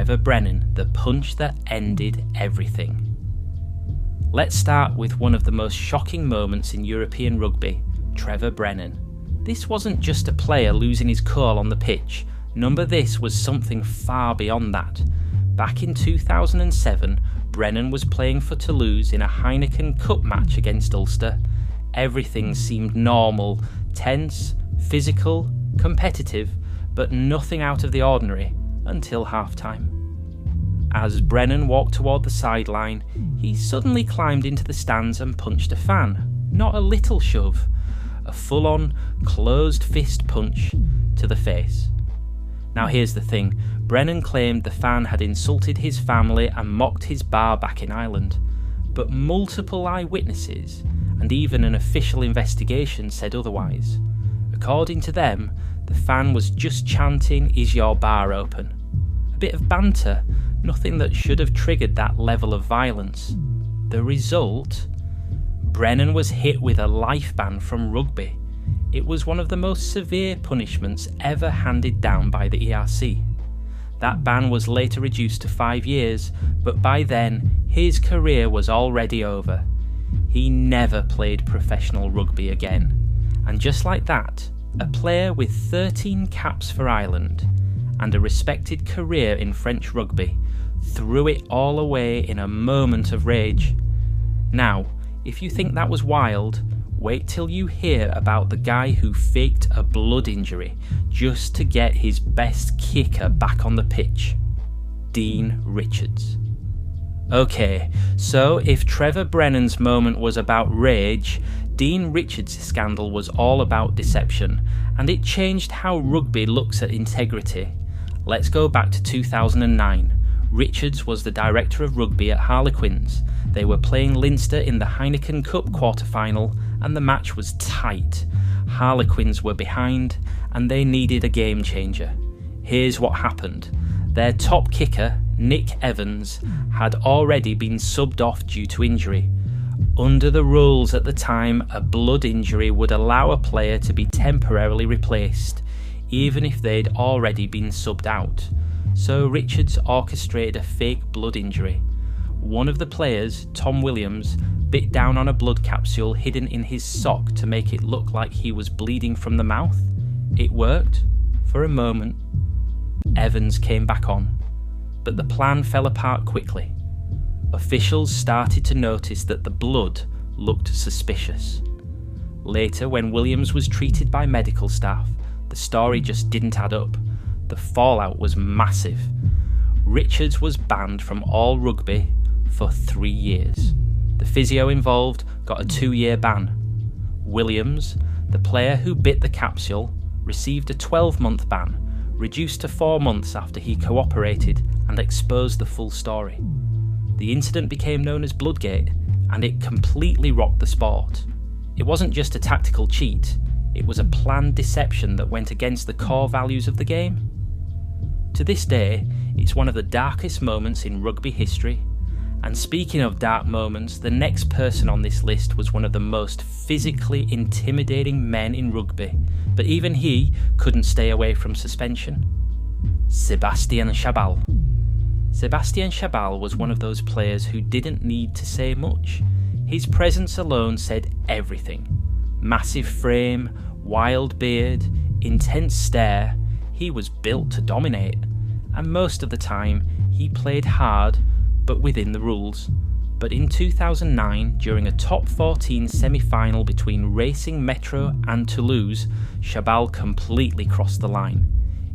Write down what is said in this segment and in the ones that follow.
Trevor Brennan, the punch that ended everything. Let's start with one of the most shocking moments in European rugby, Trevor Brennan. This wasn't just a player losing his cool on the pitch. Number this was something far beyond that. Back in 2007, Brennan was playing for Toulouse in a Heineken Cup match against Ulster. Everything seemed normal, tense, physical, competitive, but nothing out of the ordinary until half-time. As Brennan walked toward the sideline, he suddenly climbed into the stands and punched a fan. Not a little shove. A full-on, closed-fist punch to the face. Now here's the thing, Brennan claimed the fan had insulted his family and mocked his bar back in Ireland, but multiple eyewitnesses and even an official investigation said otherwise. According to them, the fan was just chanting, "Is your bar open?" A bit of banter, nothing that should have triggered that level of violence. The result? Brennan was hit with a life ban from rugby. It was one of the most severe punishments ever handed down by the ERC. That ban was later reduced to 5 years, but by then, his career was already over. He never played professional rugby again. And just like that, a player with 13 caps for Ireland and a respected career in French rugby threw it all away in a moment of rage. Now, if you think that was wild, wait till you hear about the guy who faked a blood injury just to get his best kicker back on the pitch. Dean Richards. Okay, so if Trevor Brennan's moment was about rage, Dean Richards' scandal was all about deception, and it changed how rugby looks at integrity. Let's go back to 2009. Richards was the director of rugby at Harlequins. They were playing Leinster in the Heineken Cup quarter-final, and the match was tight. Harlequins were behind, and they needed a game changer. Here's what happened. Their top kicker, Nick Evans, had already been subbed off due to injury. Under the rules at the time, a blood injury would allow a player to be temporarily replaced, even if they'd already been subbed out. So Richards orchestrated a fake blood injury. One of the players, Tom Williams, bit down on a blood capsule hidden in his sock to make it look like he was bleeding from the mouth. It worked, for a moment. Evans came back on, but the plan fell apart quickly. Officials started to notice that the blood looked suspicious. Later, when Williams was treated by medical staff, the story just didn't add up. The fallout was massive. Richards was banned from all rugby for 3 years. The physio involved got a 2-year ban. Williams, the player who bit the capsule, received a 12-month ban, reduced to 4 months after he cooperated and exposed the full story. The incident became known as Bloodgate, and it completely rocked the sport. It wasn't just a tactical cheat, it was a planned deception that went against the core values of the game. To this day, it's one of the darkest moments in rugby history. And speaking of dark moments, the next person on this list was one of the most physically intimidating men in rugby, but even he couldn't stay away from suspension. Sébastien Chabal. Sébastien Chabal was one of those players who didn't need to say much. His presence alone said everything. Massive frame, wild beard, intense stare, he was built to dominate. And most of the time, he played hard, but within the rules. But in 2009, during a top 14 semi-final between Racing Metro and Toulouse, Chabal completely crossed the line.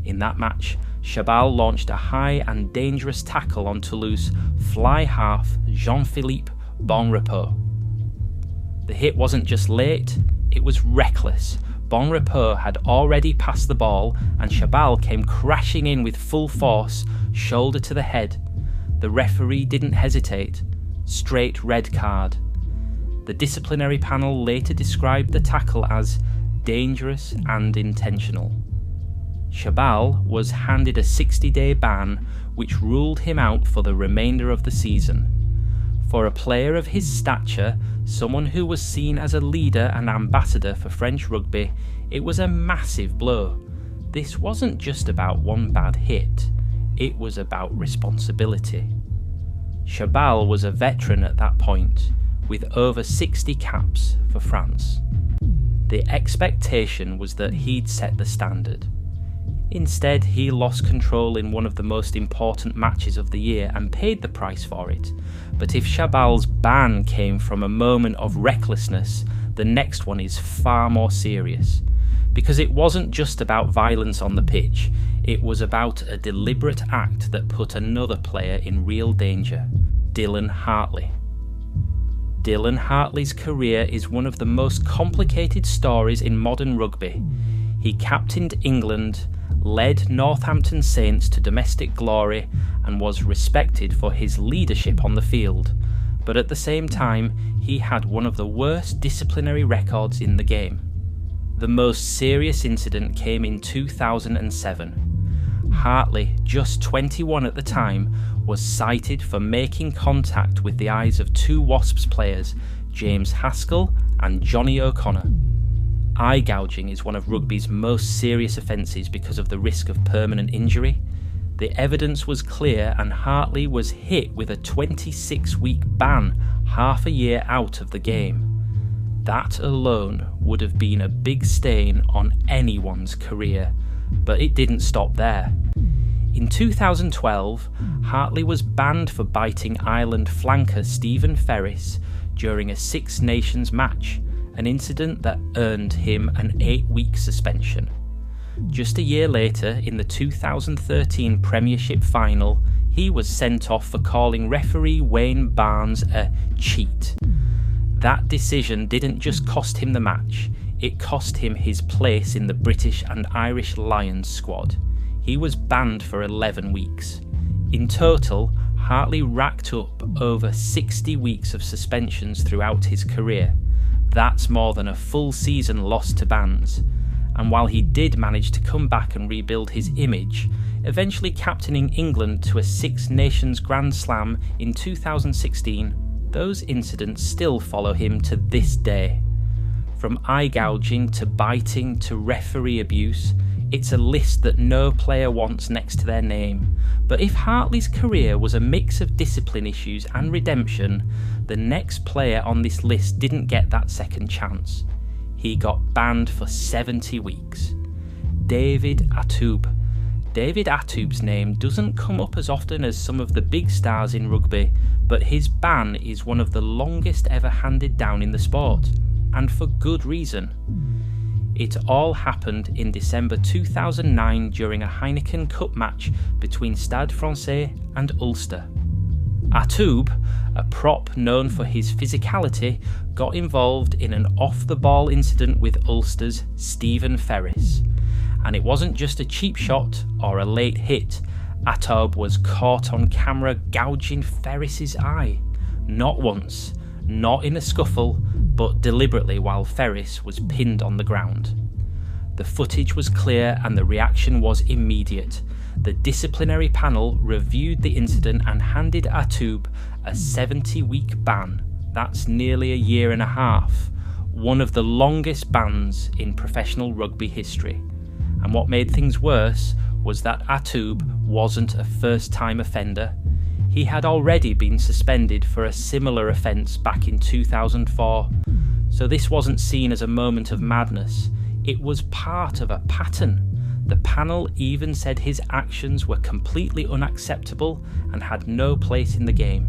In that match, Chabal launched a high and dangerous tackle on Toulouse fly half Jean-Philippe Bonrepos. The hit wasn't just late, it was reckless. Bonrepos had already passed the ball and Chabal came crashing in with full force, shoulder to the head. The referee didn't hesitate. Straight red card. The disciplinary panel later described the tackle as dangerous and intentional. Chabal was handed a 60-day ban which ruled him out for the remainder of the season. For a player of his stature, someone who was seen as a leader and ambassador for French rugby, it was a massive blow. This wasn't just about one bad hit. it was about responsibility. Chabal was a veteran at that point, with over 60 caps for France. The expectation was that he'd set the standard. Instead, he lost control in one of the most important matches of the year and paid the price for it. But if Chabal's ban came from a moment of recklessness, the next one is far more serious. Because it wasn't just about violence on the pitch, it was about a deliberate act that put another player in real danger, Dylan Hartley. Dylan Hartley's career is one of the most complicated stories in modern rugby. He captained England, led Northampton Saints to domestic glory, and was respected for his leadership on the field. But at the same time, he had one of the worst disciplinary records in the game. The most serious incident came in 2007. Hartley, just 21 at the time, was cited for making contact with the eyes of two Wasps players, James Haskell and Johnny O'Connor. Eye gouging is one of rugby's most serious offences because of the risk of permanent injury. The evidence was clear and Hartley was hit with a 26-week ban, half a year out of the game. That alone would have been a big stain on anyone's career, but it didn't stop there. In 2012, Hartley was banned for biting Ireland flanker Stephen Ferris during a Six Nations match, an incident that earned him an 8-week suspension. Just a year later, in the 2013 Premiership final, he was sent off for calling referee Wayne Barnes a cheat. That decision didn't just cost him the match, it cost him his place in the British and Irish Lions squad. He was banned for 11 weeks. In total, Hartley racked up over 60 weeks of suspensions throughout his career. That's more than a full season lost to bans. And while he did manage to come back and rebuild his image, eventually captaining England to a Six Nations Grand Slam in 2016, those incidents still follow him to this day. From eye gouging to biting to referee abuse, it's a list that no player wants next to their name. But if Hartley's career was a mix of discipline issues and redemption, the next player on this list didn't get that second chance. He got banned for 70 weeks. David Atoub. David Atoub's name doesn't come up as often as some of the big stars in rugby, but his ban is one of the longest ever handed down in the sport, and for good reason. It all happened in December 2009 during a Heineken Cup match between Stade Francais and Ulster. Atoub, a prop known for his physicality, got involved in an off-the-ball incident with Ulster's Stephen Ferris. And it wasn't just a cheap shot or a late hit. Atoub was caught on camera gouging Ferris's eye. Not once, not in a scuffle, but deliberately while Ferris was pinned on the ground. The footage was clear and the reaction was immediate. The disciplinary panel reviewed the incident and handed Atoub a 70-week ban. That's nearly a year and a half, one of the longest bans in professional rugby history. And what made things worse was that Atoub wasn't a first-time offender. He had already been suspended for a similar offence back in 2004, so this wasn't seen as a moment of madness, it was part of a pattern. The panel even said his actions were completely unacceptable and had no place in the game.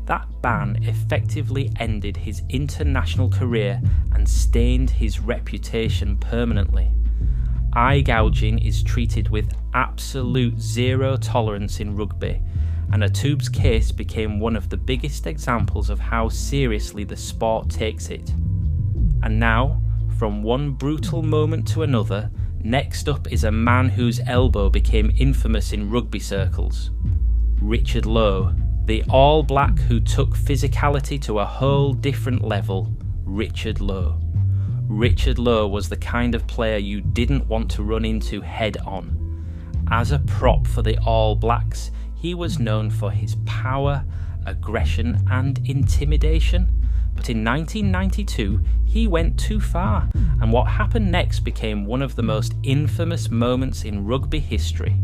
That ban effectively ended his international career and stained his reputation permanently. Eye gouging is treated with absolute zero tolerance in rugby, and Atoub's case became one of the biggest examples of how seriously the sport takes it. And now, from one brutal moment to another, next up is a man whose elbow became infamous in rugby circles. Richard Lowe, the All Black who took physicality to a whole different level. Richard Lowe. Richard Lowe was the kind of player you didn't want to run into head on. As a prop for the All Blacks, he was known for his power, aggression and intimidation. But in 1992, he went too far, and what happened next became one of the most infamous moments in rugby history.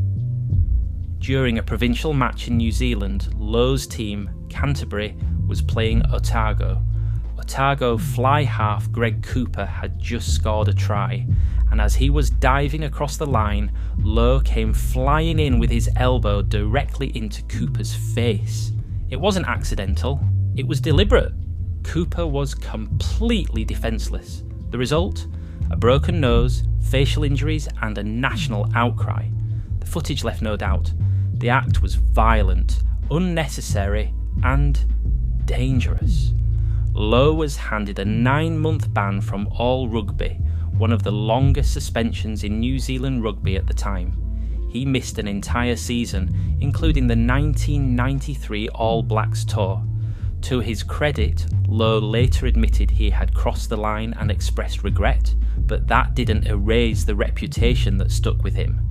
During a provincial match in New Zealand, Lowe's team, Canterbury, was playing Otago. Otago fly half Greg Cooper had just scored a try, and as he was diving across the line, Lowe came flying in with his elbow directly into Cooper's face. It wasn't accidental, it was deliberate. Cooper was completely defenceless. The result? A broken nose, facial injuries, and a national outcry. The footage left no doubt. The act was violent, unnecessary, and dangerous. Lowe was handed a 9-month ban from all rugby, one of the longest suspensions in New Zealand rugby at the time. He missed an entire season, including the 1993 All Blacks tour. To his credit, Lowe later admitted he had crossed the line and expressed regret, but that didn't erase the reputation that stuck with him.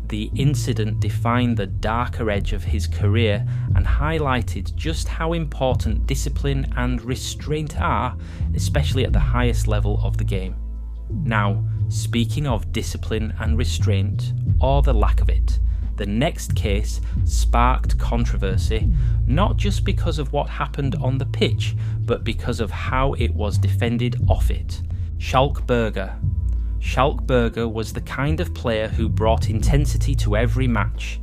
The incident defined the darker edge of his career and highlighted just how important discipline and restraint are, especially at the highest level of the game. Now, speaking of discipline and restraint, or the lack of it, the next case sparked controversy, not just because of what happened on the pitch, but because of how it was defended off it. Schalk Burger. Schalk Burger was the kind of player who brought intensity to every match.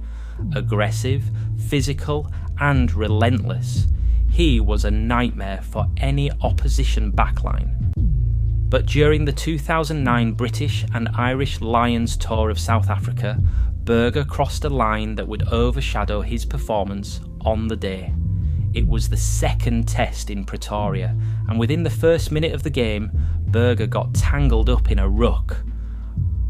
Aggressive, physical, and relentless. He was a nightmare for any opposition backline. But during the 2009 British and Irish Lions tour of South Africa, Burger crossed a line that would overshadow his performance on the day. It was the second test in Pretoria, and within the first minute of the game, Burger got tangled up in a ruck.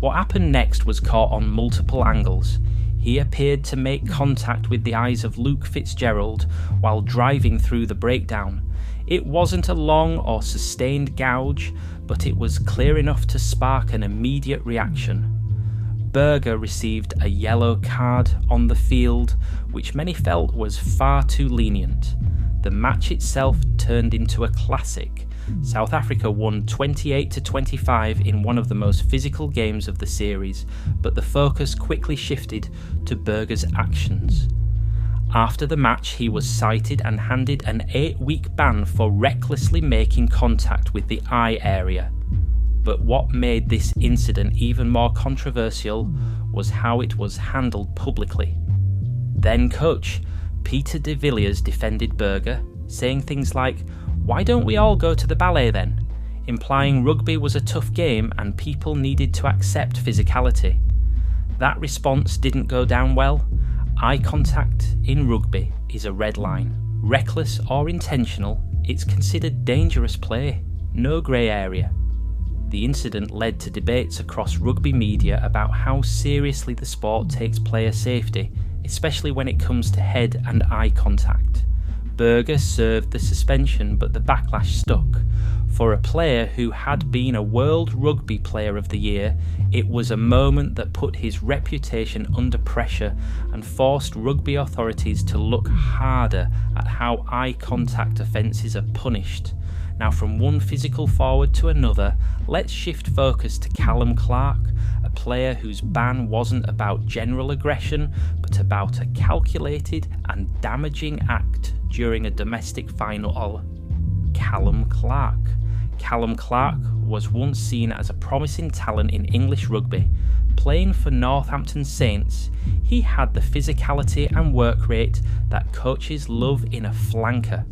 What happened next was caught on multiple angles. He appeared to make contact with the eyes of Luke Fitzgerald while driving through the breakdown. It wasn't a long or sustained gouge, but it was clear enough to spark an immediate reaction. Burger received a yellow card on the field, which many felt was far too lenient. The match itself turned into a classic. South Africa won 28-25 in one of the most physical games of the series, but the focus quickly shifted to Burger's actions. After the match, he was cited and handed an 8-week ban for recklessly making contact with the eye area. But what made this incident even more controversial was how it was handled publicly. Then coach Peter de Villiers defended Burger, saying things like, "Why don't we all go to the ballet then?" implying rugby was a tough game and people needed to accept physicality. That response didn't go down well. Eye contact in rugby is a red line. Reckless or intentional, it's considered dangerous play, no grey area. The incident led to debates across rugby media about how seriously the sport takes player safety, especially when it comes to head and eye contact. Burger served the suspension, but the backlash stuck. For a player who had been a World Rugby Player of the Year, it was a moment that put his reputation under pressure and forced rugby authorities to look harder at how eye contact offences are punished. Now, from one physical forward to another, let's shift focus to Callum Clark, a player whose ban wasn't about general aggression, but about a calculated and damaging act during a domestic final. Callum Clark. Callum Clark was once seen as a promising talent in English rugby. Playing for Northampton Saints, he had the physicality and work rate that coaches love in a flanker.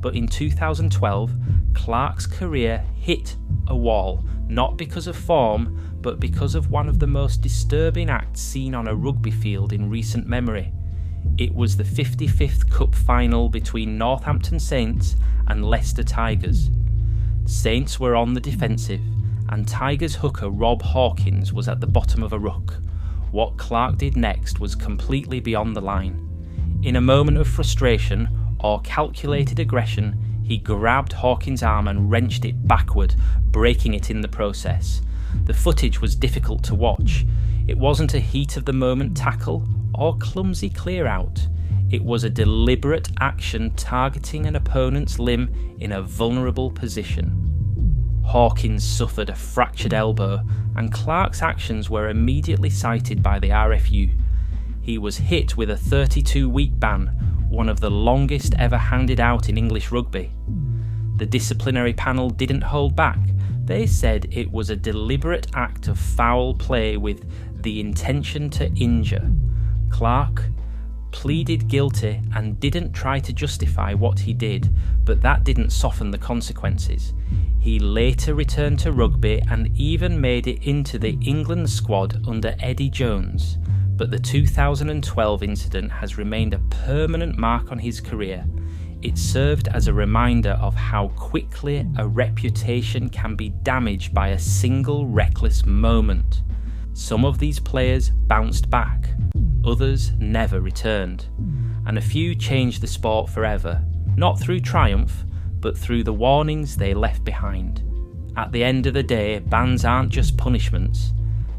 But in 2012, Clark's career hit a wall, not because of form, but because of one of the most disturbing acts seen on a rugby field in recent memory. It was the 55th Cup final between Northampton Saints and Leicester Tigers. Saints were on the defensive, and Tigers hooker Rob Hawkins was at the bottom of a ruck. What Clark did next was completely beyond the line. In a moment of frustration or calculated aggression, he grabbed Hawkins' arm and wrenched it backward, breaking it in the process. The footage was difficult to watch. It wasn't a heat-of-the-moment tackle or clumsy clear-out. It was a deliberate action targeting an opponent's limb in a vulnerable position. Hawkins suffered a fractured elbow, and Clark's actions were immediately cited by the RFU. He was hit with a 32-week ban, one of the longest ever handed out in English rugby. The disciplinary panel didn't hold back. They said it was a deliberate act of foul play with the intention to injure. Clark pleaded guilty and didn't try to justify what he did, but that didn't soften the consequences. He later returned to rugby and even made it into the England squad under Eddie Jones, but the 2012 incident has remained a permanent mark on his career. It served as a reminder of how quickly a reputation can be damaged by a single reckless moment. Some of these players bounced back, others never returned, and a few changed the sport forever, not through triumph, but through the warnings they left behind. At the end of the day, bans aren't just punishments,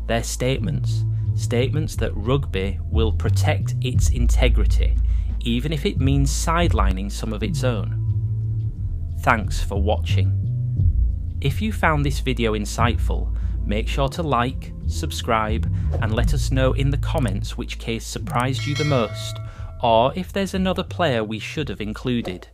they're statements that rugby will protect its integrity, even if it means sidelining some of its own. Thanks for watching. If you found this video insightful, make sure to like, subscribe, and let us know in the comments which case surprised you the most, or if there's another player we should have included.